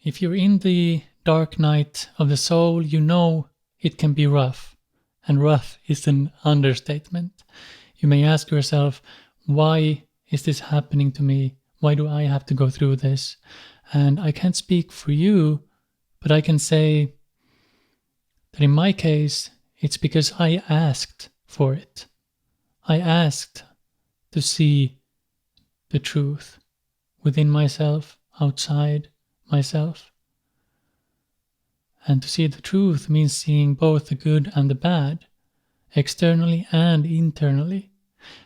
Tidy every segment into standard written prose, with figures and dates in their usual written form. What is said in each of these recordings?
if you're in the dark night of the soul, you know it can be rough. And rough is an understatement. You may ask yourself, why is this happening to me? Why do I have to go through this? And I can't speak for you, but I can say that in my case, it's because I asked for it. I asked to see the truth within myself, outside myself. And to see the truth means seeing both the good and the bad, externally and internally.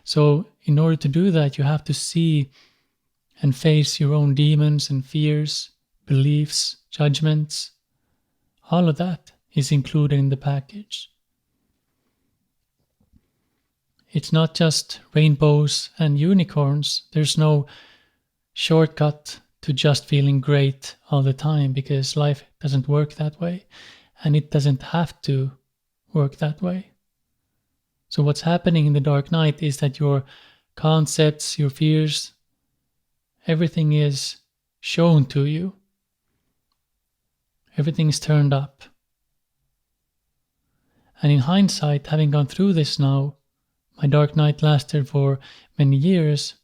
So in order to do that, you have to see and face your own demons and fears, beliefs, judgments. All of that is included in the package. It's not just rainbows and unicorns. There's no shortcut to just feeling great all the time, because life doesn't work that way, and it doesn't have to work that way. So what's happening in the dark night is that your concepts, your fears, everything is shown to you. Everything is turned up. And in hindsight, having gone through this now, my dark night lasted for many years.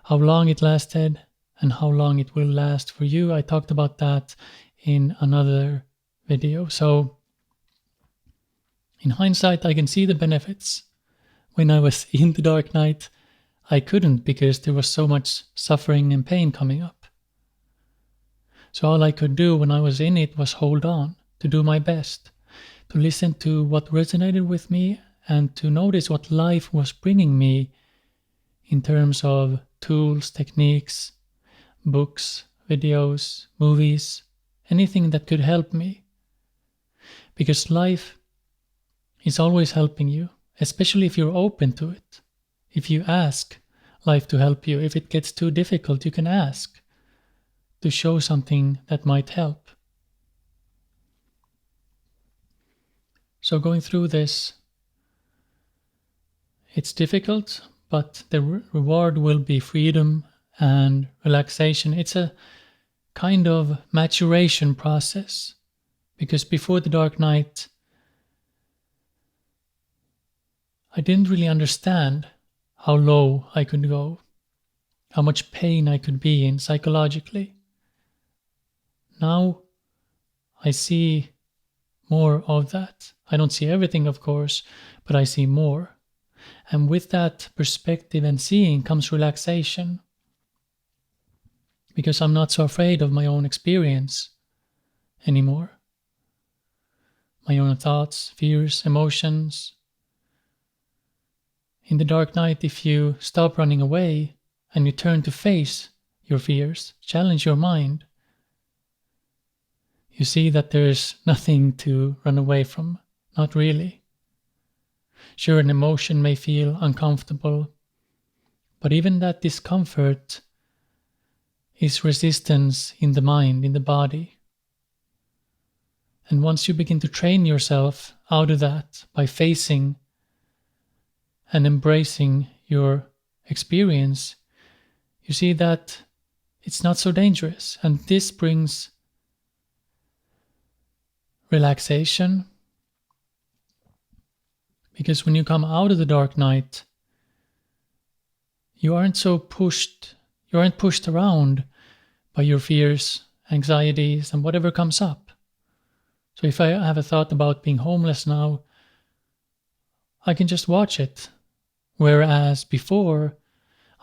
How long it lasted and how long it will last for you, I talked about that in another video. So in hindsight, I can see the benefits. When I was in the dark night, I couldn't, because there was so much suffering and pain coming up. So all I could do when I was in it was hold on, to do my best, to listen to what resonated with me, and to notice what life was bringing me in terms of tools, techniques, books, videos, movies, anything that could help me. Because life is always helping you, especially if you're open to it. If you ask life to help you, if it gets too difficult, you can ask to show something that might help. So going through this, it's difficult, but the reward will be freedom and relaxation. It's a kind of maturation process, because before the dark night, I didn't really understand how low I could go, how much pain I could be in psychologically. Now I see more of that. I don't see everything, of course, but I see more. And with that perspective and seeing comes relaxation, because I'm not so afraid of my own experience anymore. My own thoughts, fears, emotions. In the dark night, if you stop running away and you turn to face your fears, challenge your mind, you see that there's nothing to run away from, not really. Sure, an emotion may feel uncomfortable, but even that discomfort is resistance in the mind, in the body. And once you begin to train yourself out of that by facing and embracing your experience, you see that it's not so dangerous. And this brings relaxation, because when you come out of the dark night, you aren't pushed around by your fears, anxieties, and whatever comes up. So if I have a thought about being homeless now, I can just watch it. Whereas before,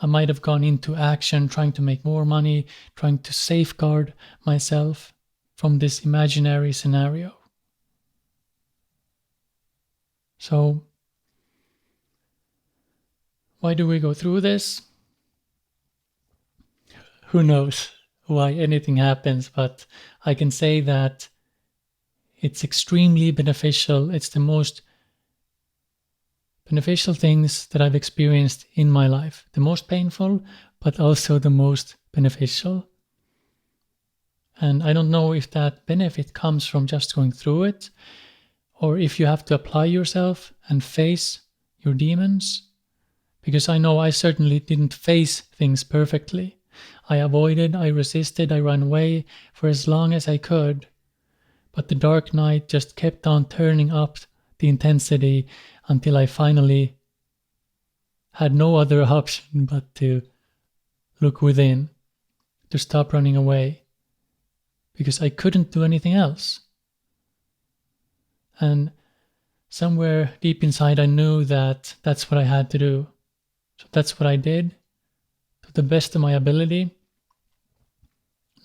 I might have gone into action trying to make more money, trying to safeguard myself from this imaginary scenario. So, why do we go through this? Who knows why anything happens, but I can say that it's extremely beneficial. It's the most beneficial things that I've experienced in my life. The most painful, but also the most beneficial. And I don't know if that benefit comes from just going through it, or if you have to apply yourself and face your demons. Because I know I certainly didn't face things perfectly. I avoided, I resisted, I ran away for as long as I could. But the dark night just kept on turning up the intensity until I finally had no other option but to look within, to stop running away, because I couldn't do anything else. And somewhere deep inside, I knew that that's what I had to do. So that's what I did to the best of my ability.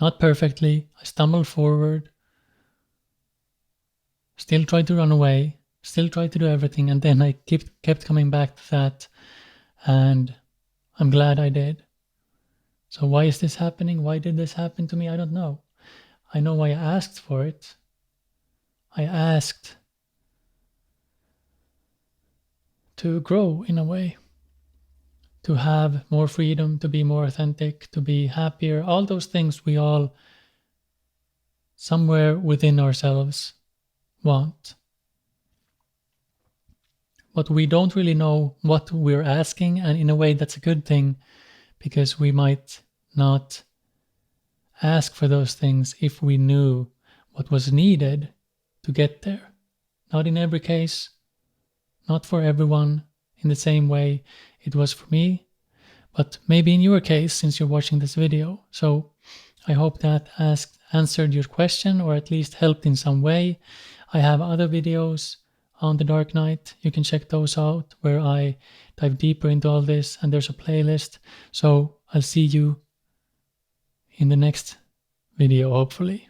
Not perfectly. I stumbled forward, still tried to run away, still tried to do everything, and then I kept coming back to that, and I'm glad I did. So why is this happening? Why did this happen to me? I don't know. I know why I asked for it. I asked to grow in a way, to have more freedom, to be more authentic, to be happier, all those things we all somewhere within ourselves want. But we don't really know what we're asking, and in a way that's a good thing, because we might not ask for those things if we knew what was needed to get there. Not in every case, not for everyone in the same way it was for me, but maybe in your case since you're watching this video. So I hope that answered your question, or at least helped in some way. I have other videos on the Dark Night. You can check those out where I dive deeper into all this, and there's a playlist. So I'll see you in the next video, hopefully.